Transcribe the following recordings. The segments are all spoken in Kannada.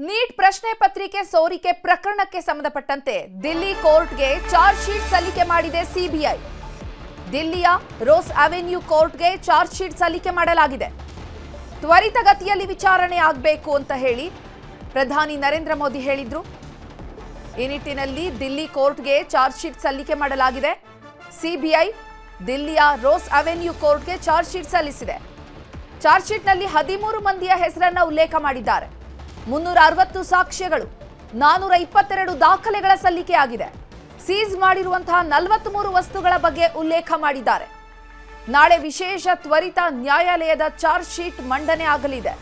ನೀಟ್ ಪ್ರಶ್ನೆ ಪತ್ರಿಕೆ ಸೋರಿಕೆ ಪ್ರಕರಣಕ್ಕೆ ಸಂಬಂಧಪಟ್ಟಂತೆ ದಿಲ್ಲಿ ಕೋರ್ಟ್ಗೆ ಚಾರ್ಜ್ ಶೀಟ್ ಸಲ್ಲಿಕೆ ಮಾಡಿದೆ ಸಿಬಿಐ. ದಿಲ್ಲಿಯ ರೋಸ್ ಅವೆನ್ಯೂ ಕೋರ್ಟ್ಗೆ ಚಾರ್ಜ್ ಶೀಟ್ ಸಲ್ಲಿಕೆ ಮಾಡಲಾಗಿದೆ. ತ್ವರಿತಗತಿಯಲ್ಲಿ ವಿಚಾರಣೆ ಆಗಬೇಕು ಅಂತ ಹೇಳಿ ಪ್ರಧಾನಿ ನರೇಂದ್ರ ಮೋದಿ ಹೇಳಿದ್ರು. ಈ ನಿಟ್ಟಿನಲ್ಲಿ ದಿಲ್ಲಿ ಕೋರ್ಟ್ಗೆ ಚಾರ್ಜ್ ಶೀಟ್ ಸಲ್ಲಿಕೆ ಮಾಡಲಾಗಿದೆ. ಸಿಬಿಐ ದಿಲ್ಲಿಯ ರೋಸ್ ಅವೆನ್ಯೂ ಕೋರ್ಟ್ಗೆ ಚಾರ್ಜ್ ಶೀಟ್ ಸಲ್ಲಿಸಿದೆ. ಚಾರ್ಜ್ ಶೀಟ್ನಲ್ಲಿ 13 ಮಂದಿಯ ಹೆಸರನ್ನ ಉಲ್ಲೇಖ ಮಾಡಿದ್ದಾರೆ. 360 ಸಾಕ್ಷ್ಯಗಳು, 422 ದಾಖಲೆಗಳ ಸಲ್ಲಿಕೆ ಆಗಿದೆ. ಸೀಸ್ ಮಾಡಿರುವಂತಹ 43 ವಸ್ತುಗಳ ಬಗ್ಗೆ ಉಲ್ಲೇಖ ಮಾಡಿದ್ದಾರೆ. ನಾಳೆ ವಿಶೇಷ ತ್ವರಿತ ನ್ಯಾಯಾಲಯದ ಚಾರ್ಜ್ ಶೀಟ್ ಮಂಡನೆ ಆಗಲಿದೆ.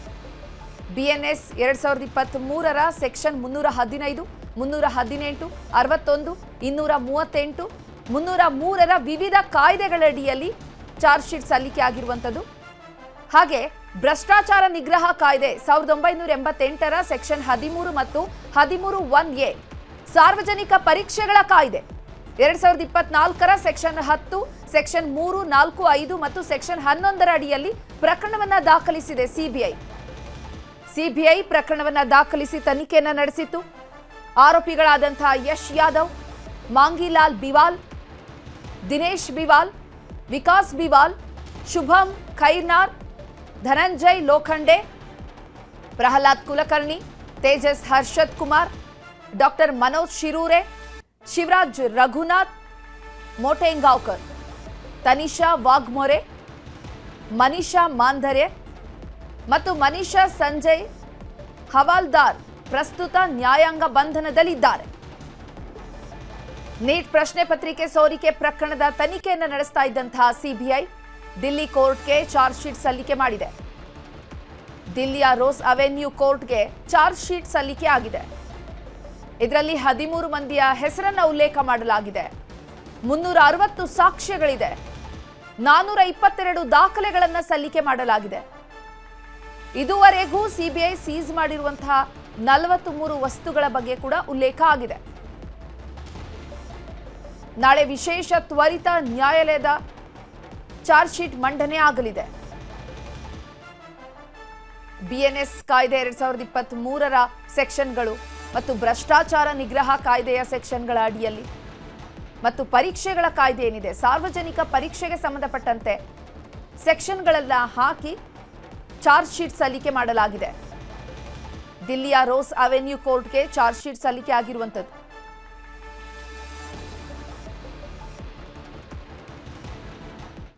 ಬಿಎನ್ಎಸ್ 2023ರ ಸೆಕ್ಷನ್ 315, 318, 61, 238, 303ರ ವಿವಿಧ ಕಾಯ್ದೆಗಳಡಿಯಲ್ಲಿ ಚಾರ್ಜ್ ಶೀಟ್ ಸಲ್ಲಿಕೆ ಆಗಿರುವಂಥದ್ದು. ಹಾಗೆ ಭ್ರಷ್ಟಾಚಾರ ನಿಗ್ರಹ ಕಾಯ್ದೆ 1988ರ ಸೆಕ್ಷನ್ 13 ಮತ್ತು 13(1)(a, ಸಾರ್ವಜನಿಕ ಪರೀಕ್ಷೆಗಳ ಕಾಯ್ದೆ 2024ರ ಸೆಕ್ಷನ್ 10, ಸೆಕ್ಷನ್ 3, 4, 5 ಮತ್ತು ಸೆಕ್ಷನ್ 11ರ ಅಡಿಯಲ್ಲಿ ಪ್ರಕರಣವನ್ನ ದಾಖಲಿಸಿದೆ ಸಿಬಿಐ ಪ್ರಕರಣವನ್ನ ದಾಖಲಿಸಿ ತನಿಖೆಯನ್ನ ನಡೆಸಿತ್ತು. ಆರೋಪಿಗಳಾದಂತಹ ಯಶ್ ಯಾದವ್, ಮಾಂಗಿಲಾಲ್ ಬಿವಾಲ್, ದಿನೇಶ್ ಬಿವಾಲ್, ವಿಕಾಸ್ ಬಿವಾಲ್, ಶುಭಂ ಖೈರ್ನಾರ್, ಧನಂಜಯ್ ಲೋಖಂಡೆ, ಪ್ರಹ್ಲಾದ್ ಕುಲಕರ್ಣಿ, ತೇಜಸ್ ಹರ್ಷದ್ ಕುಮಾರ್, ಡಾಕ್ಟರ್ ಮನೋಜ್ ಶಿರೂರೆ, ಶಿವರಾಜ್ ರಘುನಾಥ್ ಮೋಟೆಂಗಾವ್ಕರ್, ತನಿಷಾ ವಾಘ್ಮೊರೆ, ಮನೀಷಾ ಮಾಂಧರೆ ಮತ್ತು ಮನೀಷಾ ಸಂಜಯ್ ಹವಾಲ್ದಾರ್ ಪ್ರಸ್ತುತ ನ್ಯಾಯಾಂಗ ಬಂಧನದಲ್ಲಿದ್ದಾರೆ. ನೀಟ್ ಪ್ರಶ್ನೆ ಪತ್ರಿಕೆ ಸೋರಿಕೆ ಪ್ರಕರಣದ ತನಿಖೆಯನ್ನು ನಡೆಸ್ತಾ ಇದ್ದಂತಹ ಸಿಬಿಐ ದಿಲ್ಲಿ ಕೋರ್ಟ್ಗೆ ಚಾರ್ಜ್ ಶೀಟ್ ಸಲ್ಲಿಕೆ ಮಾಡಿದೆ. ದಿಲ್ಲಿಯ ರೋಸ್ ಅವೆನ್ಯೂ ಕೋರ್ಟ್ಗೆ ಚಾರ್ಜ್ ಶೀಟ್ ಸಲ್ಲಿಕೆ ಆಗಿದೆ. ಇದರಲ್ಲಿ 13 ಮಂದಿಯ ಹೆಸರನ್ನ ಉಲ್ಲೇಖ ಮಾಡಲಾಗಿದೆ. 360 ಸಾಕ್ಷ್ಯಗಳಿದೆ. 422 ದಾಖಲೆಗಳನ್ನು ಸಲ್ಲಿಕೆ ಮಾಡಲಾಗಿದೆ. ಇದುವರೆಗೂ ಸಿಬಿಐ ಸೀಸ್ ಮಾಡಿರುವಂತಹ 43 ವಸ್ತುಗಳ ಬಗ್ಗೆ ಕೂಡ ಉಲ್ಲೇಖ ಆಗಿದೆ. ನಾಳೆ ವಿಶೇಷ ತ್ವರಿತ ನ್ಯಾಯಾಲಯದ ಚಾರ್ಜ್ ಶೀಟ್ ಮಂಡನೆ ಆಗಲಿದೆ. ಬಿಎನ್ಎಸ್ ಕಾಯ್ದೆ 2023ರ ಸೆಕ್ಷನ್ಗಳು ಮತ್ತು ಭ್ರಷ್ಟಾಚಾರ ನಿಗ್ರಹ ಕಾಯ್ದೆಯ ಸೆಕ್ಷನ್ಗಳ ಅಡಿಯಲ್ಲಿ ಮತ್ತು ಪರೀಕ್ಷೆಗಳ ಕಾಯ್ದೆ ಏನಿದೆ, ಸಾರ್ವಜನಿಕ ಪರೀಕ್ಷೆಗೆ ಸಂಬಂಧಪಟ್ಟಂತೆ ಸೆಕ್ಷನ್ಗಳೆಲ್ಲ ಹಾಕಿ ಚಾರ್ಜ್ ಶೀಟ್ ಸಲ್ಲಿಕೆ ಮಾಡಲಾಗಿದೆ. ದಿಲ್ಲಿಯ ರೋಸ್ ಅವೆನ್ಯೂ ಕೋರ್ಟ್ಗೆ ಚಾರ್ಜ್ ಶೀಟ್ ಸಲ್ಲಿಕೆ ಆಗಿರುವಂಥದ್ದು.